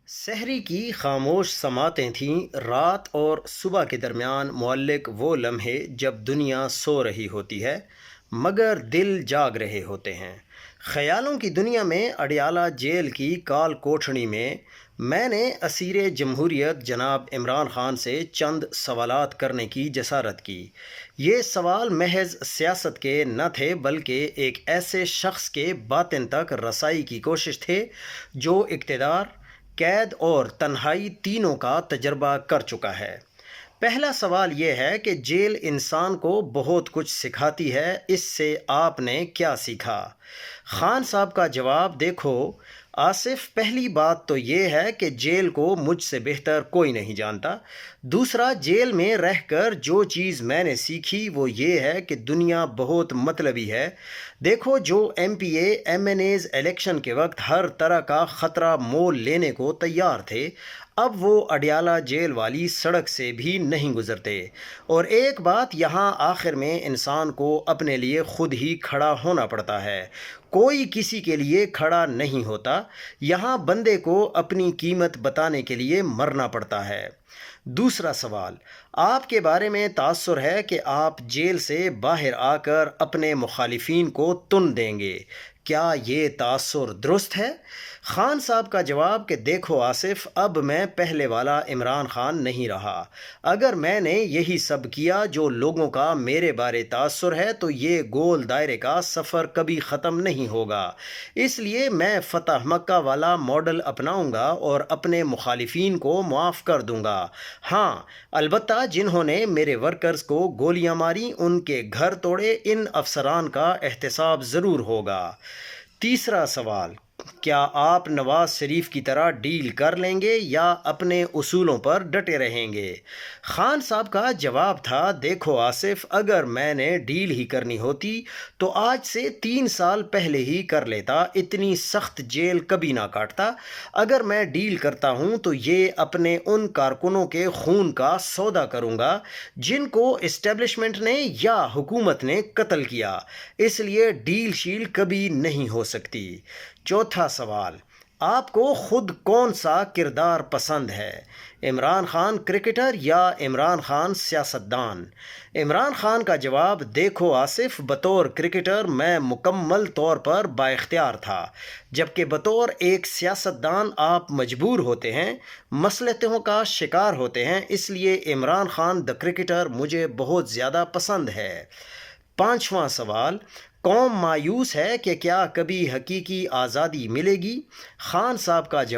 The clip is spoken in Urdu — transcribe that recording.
سحری کی خاموش سماعتیں تھیں، رات اور صبح کے درمیان معلق وہ لمحے جب دنیا سو رہی ہوتی ہے مگر دل جاگ رہے ہوتے ہیں۔ خیالوں کی دنیا میں اڈیالہ جیل کی کال کوٹھڑی میں نے اسیر جمہوریت جناب عمران خان سے چند سوالات کرنے کی جسارت کی۔ یہ سوال محض سیاست کے نہ تھے بلکہ ایک ایسے شخص کے باطن تک رسائی کی کوشش تھے جو اقتدار، قید اور تنہائی تینوں کا تجربہ کر چکا ہے۔ پہلا سوال یہ ہے کہ جیل انسان کو بہت کچھ سکھاتی ہے، اس سے آپ نے کیا سیکھا؟ خان صاحب کا جواب: دیکھو آصف، پہلی بات تو یہ ہے کہ جیل کو مجھ سے بہتر کوئی نہیں جانتا۔ دوسرا، جیل میں رہ کر جو چیز میں نے سیکھی وہ یہ ہے کہ دنیا بہت مطلبی ہے۔ دیکھو، جو M P A M N As election کے وقت ہر طرح کا خطرہ مول لینے کو تیار تھے، اب وہ اڈیالہ جیل والی سڑک سے بھی نہیں گزرتے۔ اور ایک بات یہاں آخر میں انسان کو اپنے لیے خود ہی کھڑا ہونا پڑتا ہے، کوئی کسی کے لیے کھڑا نہیں ہوتا۔ یہاں بندے کو اپنی قیمت بتانے کے لیے مرنا پڑتا ہے۔ دوسرا سوال: آپ کے بارے میں تاثر ہے کہ آپ جیل سے باہر آ کر اپنے مخالفین کو تن دیں گے، کیا یہ تاثر درست ہے؟ خان صاحب کا جواب کہ دیکھو آصف، اب میں پہلے والا عمران خان نہیں رہا۔ اگر میں نے یہی سب کیا جو لوگوں کا میرے بارے تاثر ہے تو یہ گول دائرے کا سفر کبھی ختم نہیں ہوگا۔ اس لیے میں فتح مکہ والا ماڈل اپناؤں گا اور اپنے مخالفین کو معاف کر دوں گا۔ ہاں، البتہ جنہوں نے میرے ورکرز کو گولیاں ماری، ان کے گھر توڑے، ان افسران کا احتساب ضرور ہوگا۔ تیسرا سوال: کیا آپ نواز شریف کی طرح ڈیل کر لیں گے یا اپنے اصولوں پر ڈٹے رہیں گے؟ خان صاحب کا جواب تھا: دیکھو آصف، اگر میں نے ڈیل ہی کرنی ہوتی تو آج سے 3 سال پہلے ہی کر لیتا، اتنی سخت جیل کبھی نہ کاٹتا۔ اگر میں ڈیل کرتا ہوں تو یہ اپنے ان کارکنوں کے خون کا سودا کروں گا جن کو اسٹیبلشمنٹ نے یا حکومت نے قتل کیا، اس لیے ڈیل شیل کبھی نہیں ہو سکتی۔ چوتھا سوال: آپ کو خود کون سا کردار پسند ہے، عمران خان کرکٹر یا عمران خان سیاستدان؟ عمران خان کا جواب: دیکھو آصف، بطور کرکٹر میں مکمل طور پر با اختیار تھا، جبکہ بطور ایک سیاستدان آپ مجبور ہوتے ہیں، مصلحتوں کا شکار ہوتے ہیں، اس لیے عمران خان دی کرکٹر مجھے بہت زیادہ پسند ہے۔ پانچواں سوال: قوم مایوس ہے کہ کیا کبھی حقیقی آزادی ملے گی؟ خان صاحب کا جواب: